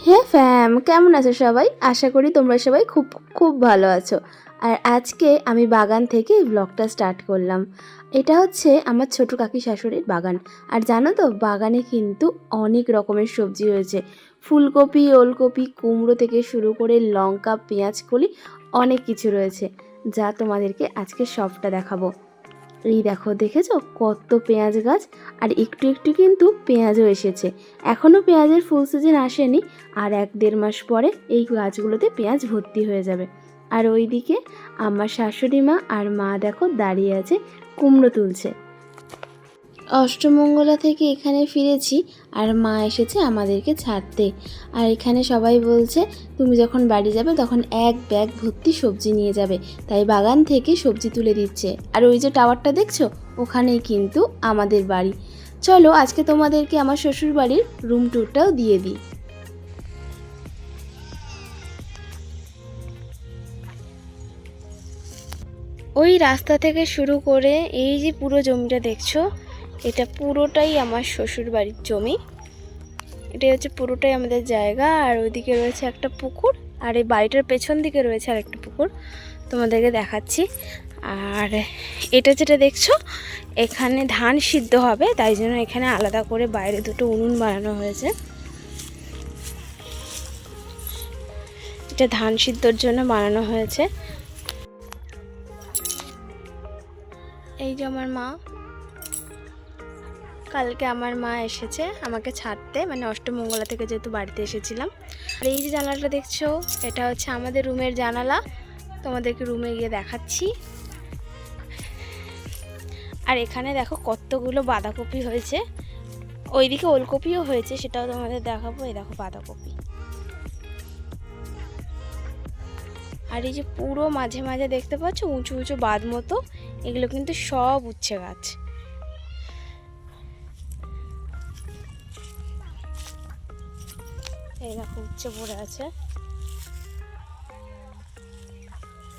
হে ফ্যাম, কেমন আছো সবাই? আশা করি তোমরা সবাই খুব খুব ভালো আছো। আর আজকে আমি বাগান থেকে এই ব্লগটা স্টার্ট করলাম। এটা হচ্ছে আমার ছোট কাকি শাশুড়ির বাগান। আর জানো তো, বাগানে কিন্তু অনেক রকমের সবজি হয়েছে। ফুলকপি, ওলকপি, কুমড়ো থেকে শুরু করে লঙ্কা, পেঁয়াজ কলি অনেক কিছু রয়েছে, যা তোমাদেরকে আজকে সবটা দেখাবো। এই দেখো, দেখেছো কত পেঁয়াজ গাছ, আর একটু একটু কিন্তু পেঁয়াজও এসেছে। এখনও পেঁয়াজের ফুল সিজন আসেনি, আর 1-1.5 মাস পরে এই গাছগুলোতে পেঁয়াজ ভর্তি হয়ে যাবে। আর ওইদিকে আমার শাশুড়ি মা আর মা দেখো দাঁড়িয়ে আছে, কুমড়ো তুলছে। অষ্টমঙ্গলা থেকে এখানে ফিরেছি, আর মা এসেছে আমাদেরকে ছাড়তে। আর এখানে সবাই বলছে তুমি যখন বাড়ি যাবে তখন 1 ব্যাগ ভর্তি সবজি নিয়ে যাবে, তাই বাগান থেকে সবজি তুলে দিচ্ছে। আর ওই যে টাওয়ারটা দেখছো, ওখানেই কিন্তু আমাদের বাড়ি। চলো আজকে তোমাদেরকে আমার শ্বশুর বাড়ির রুম ট্যুরটাও দিয়ে দিই। ওই রাস্তা থেকে শুরু করে এই যে পুরো জমিটা দেখছো, এটা পুরোটাই আমার শ্বশুর বাড়ির জমি। এটা হচ্ছে পুরোটাই আমাদের জায়গা। আর ওইদিকে রয়েছে একটা পুকুর, আর এই বাড়িটার পেছন দিকে রয়েছে আর একটা পুকুর, তোমাদেরকে দেখাচ্ছি। আর এটা যেটা দেখছো, এখানে ধান সিদ্ধ হবে, তাই জন্য এখানে আলাদা করে বাইরে দুটো উনুন বানানো হয়েছে। এটা ধান সিদ্ধর জন্য বানানো হয়েছে। এই যে আমার মা, কালকে আমার মা এসেছে আমাকে ছাড়তে, মানে অষ্টমঙ্গলা থেকে যেহেতু বাড়িতে এসেছিলাম। আর এই যে জানালাটা দেখছো, এটা হচ্ছে আমাদের রুমের জানালা, তোমাদেরকে রুমে গিয়ে দেখাচ্ছি। আর এখানে দেখো কতগুলো বাঁধাকপি হয়েছে, ওইদিকে ওলকপিও হয়েছে, সেটাও তোমাদের দেখাবো। এই দেখো বাঁধাকপি। আর এই যে পুরো মাঝে মাঝে দেখতে পাচ্ছ উঁচু উঁচু বাঁধ মতো, এগুলো কিন্তু সব উচ্ছে গাছ। এই দেখো উচ্ছে পড়ে আছে,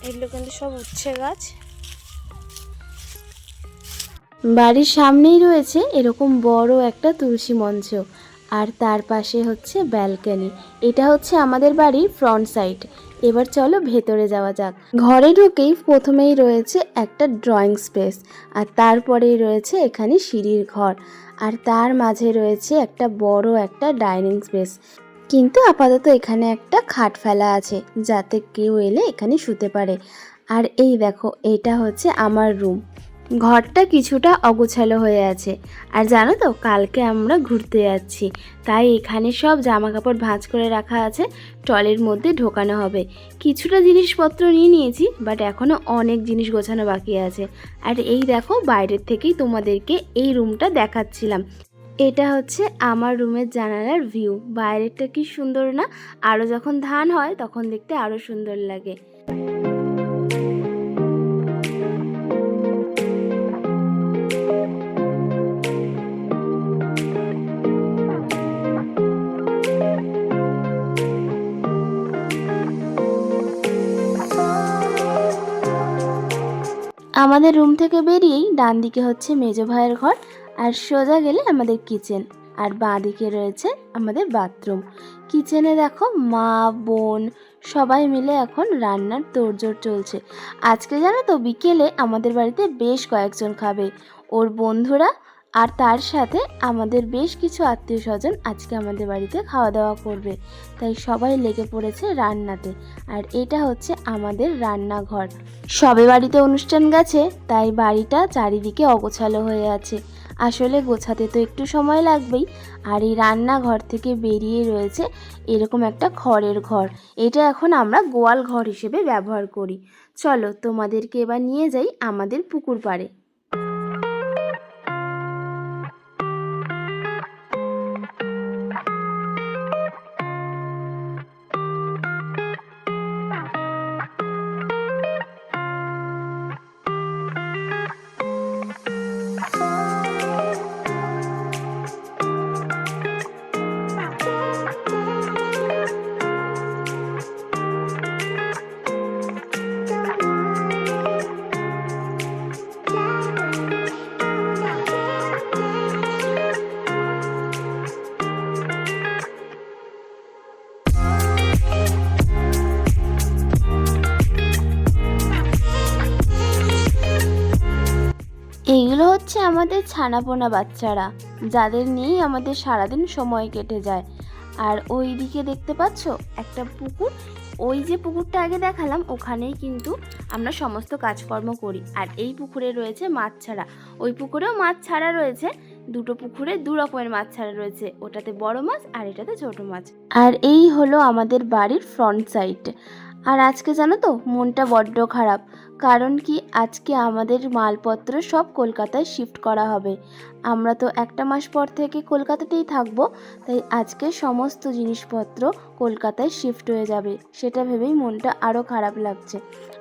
এগুলো কিন্তু সব উচ্ছে গাছ। বাড়ির সামনেই রয়েছে এরকম বড় একটা তুলসী মঞ্চ, আর তার পাশে হচ্ছে ব্যালকনি। এটা হচ্ছে আমাদের বাড়ির ফ্রন্ট সাইড। এবার চলো ভেতরে যাওয়া যাক। ঘরে ঢুকেই প্রথমেই রয়েছে একটা ড্রয়িং স্পেস, আর তারপরেই রয়েছে এখানে সিঁড়ির ঘর, আর তার মাঝে রয়েছে একটা বড় একটা ডাইনিং স্পেস। কিন্তু আপাতত এখানে একটা খাট ফেলা আছে, যাতে কেউ এলে এখানে শুতে পারে। আর এই দেখো, এটা হচ্ছে আমার রুম। ঘরটা কিছুটা অগোছালো হয়ে আছে। আর জানো তো, কালকে আমরা ঘুরতে যাচ্ছি, তাই এখানে সব জামা কাপড় ভাঁজ করে রাখা আছে, ট্রলির মধ্যে ঢোকানো হবে। কিছুটা জিনিসপত্র নিয়ে নিয়েছি, বাট এখনও অনেক জিনিস গোছানো বাকি আছে। আর এই দেখো, বাইরের থেকেই তোমাদেরকে এই রুমটা দেখাচ্ছিলাম। এটা হচ্ছে আমার রুমের জানালার ভিউ। বাইরেরটা কি সুন্দর না? আরও যখন ধান হয় তখন দেখতে আরও সুন্দর লাগে। আমাদের রুম থেকে বেরিয়েই ডান দিকে হচ্ছে মেজো ভাইয়ের ঘর, আর সোজা গেলে আমাদের কিচেন, আর বাঁ দিকে রয়েছে আমাদের বাথরুম। কিচেনে দেখো মা বোন সবাই মিলে এখন রান্নার তোড়জোড় চলছে। আজকে জানো তো, বিকেলে আমাদের বাড়িতে বেশ কয়েকজন খাবে, ওর বন্ধুরা, আর তার সাথে আমাদের বেশ কিছু আত্মীয় স্বজন আজকে আমাদের বাড়িতে খাওয়া দাওয়া করবে, তাই সবাই লেগে পড়েছে রান্নাতে। আর এটা হচ্ছে আমাদের রান্নাঘর। সবে বাড়িতে অনুষ্ঠান গেছে, তাই বাড়িটা চারিদিকে অগোছালো হয়ে আছে। আসলে গোছাতে তো একটু সময় লাগবেই। আর এই রান্নাঘর থেকে বেরিয়ে রয়েছে এরকম একটা খড়ের ঘর, এটা এখন আমরা গোয়াল ঘর হিসেবে ব্যবহার করি। চলো তোমাদেরকে এবার নিয়ে যাই আমাদের পুকুর পাড়ে। হচ্ছে আমাদের ছানাপোনা বাচ্চারা, যাদের নিয়েই আমাদের সারাদিন সময় কেটে যায়। আর ওই দিকে দেখতে পাচ্ছ একটা পুকুর, ওই যে পুকুরটা আগে দেখালাম ওখানেই কিন্তু আমরা সমস্ত কাজকর্ম করি। আর এই পুকুরে রয়েছে মাছ ছাড়া, ওই পুকুরেও মাছ ছাড়া রয়েছে, দুটো পুকুরে দু রকমের মাছ ছাড়া রয়েছে, ওটাতে বড় মাছ আর এটাতে ছোট মাছ। আর এই হলো আমাদের বাড়ির ফ্রন্ট সাইড। আর আজকে জানো তো মনটা বড্ড খারাপ, কারণ কি আজকে আমাদের মালপত্র সব কলকাতায় শিফট করা হবে। আমরা তো একটা মাস পর থেকে কলকাতাতেই থাকবো, তাই আজকে সমস্ত জিনিসপত্র কলকাতায় শিফট হয়ে যাবে, সেটা ভেবেই মনটা আরও খারাপ লাগছে।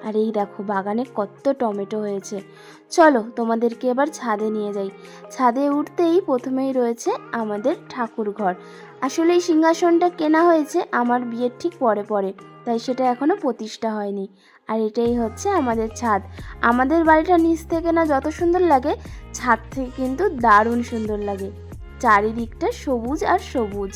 আর এই দেখো বাগানে কত টমেটো হয়েছে। চলো তোমাদেরকে এবার ছাদে নিয়ে যাই। ছাদে উঠতেই প্রথমেই রয়েছে আমাদের ঠাকুর ঘর। আসলে এই সিংহাসনটা কেনা হয়েছে আমার বিয়ের ঠিক পরে পরে, তাই সেটা এখনও প্রতিষ্ঠা হয়নি। আর এটাই হচ্ছে আমাদের ছাদ। আমাদের বাড়িটা নিচ থেকে না যত সুন্দর লাগে, ছাদ থেকে কিন্তু দারুণ সুন্দর লাগে, চারিদিকটা সবুজ আর সবুজ।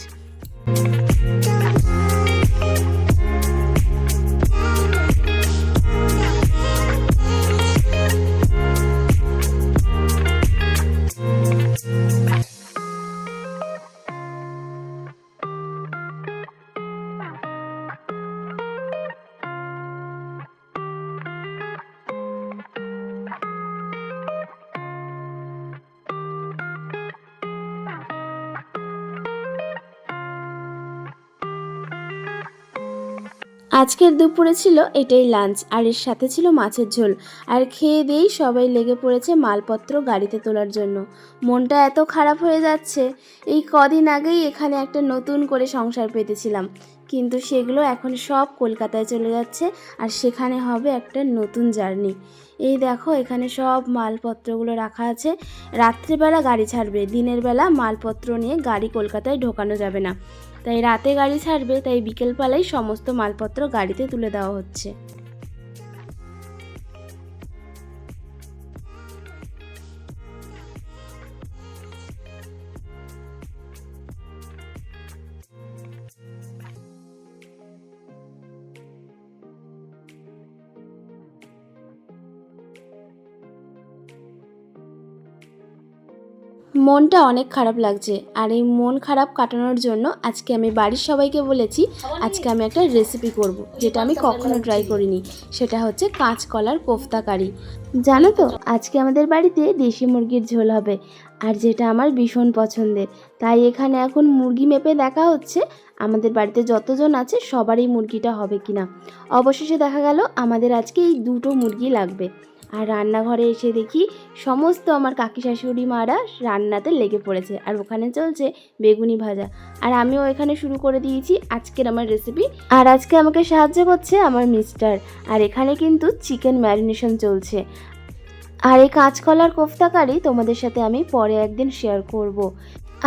আজকের দুপুরে ছিল এটাই লাঞ্চ, আর এর সাথে ছিল মাছের ঝোল। আর খেয়ে দিয়েই সবাই লেগে পড়েছে মালপত্র গাড়িতে তোলার জন্য। মনটা এত খারাপ হয়ে যাচ্ছে, এই কদিন আগেই এখানে একটা নতুন করে সংসার পেতেছিলাম, কিন্তু সেগুলো এখন সব কলকাতায় চলে যাচ্ছে, আর সেখানে হবে একটা নতুন জার্নি। এই দেখো এখানে সব মালপত্রগুলো রাখা আছে। রাত্রেবেলা গাড়ি ছাড়বে, দিনের বেলা মালপত্র নিয়ে গাড়ি কলকাতায় ঢোকানো যাবে না, তাই রাতে গাড়ি ছাড়বে, তাই বিকেলবেলায় সমস্ত মালপত্র গাড়িতে তুলে দেওয়া হচ্ছে। মনটা অনেক খারাপ লাগছে, আর এই মন খারাপ কাটানোর জন্য আজকে আমি বাড়ির সবাইকে বলেছি আজকে আমি একটা রেসিপি করব, যেটা আমি কখনো ট্রাই করিনি। সেটা হচ্ছে কাঁচকলার কোফতা কারি। জানো তো আজকে আমাদের বাড়িতে দেশি মুরগির ঝোল হবে, আর যেটা আমার ভীষণ পছন্দের। তাই এখানে এখন মুরগি মেপে দেখা হচ্ছে আমাদের বাড়িতে যতজন আছে সবারই মুরগিটা হবে কিনা। অবশেষে দেখা গেল আমাদের আজকে এই দুটো মুরগি লাগবে। আর রান্নাঘরে এসে দেখি সমস্ত আমার কাকি শাশুড়ি মারা রান্নাতে লেগে পড়েছে, আর ওখানে চলছে বেগুনি ভাজা। আর আমিও এখানে শুরু করে দিয়েছি আজকের আমার রেসিপি। আর আজকে আমাকে সাহায্য করছে আমার মিস্টার। আর এখানে কিন্তু চিকেন ম্যারিনেশন চলছে। আর এই কাঁচকলার কোফতা কারি তোমাদের সাথে আমি পরে একদিন শেয়ার করব।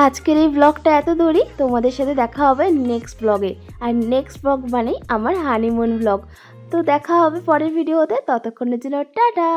আজকের এই ব্লগটা এত দূরই, তোমাদের সাথে দেখা হবে নেক্সট ব্লগে। আর নেক্সট ব্লগ মানে আমার হানিমুন ব্লগ। তো দেখা হবে পরের ভিডিওতে, ততক্ষণের জন্য টাটা।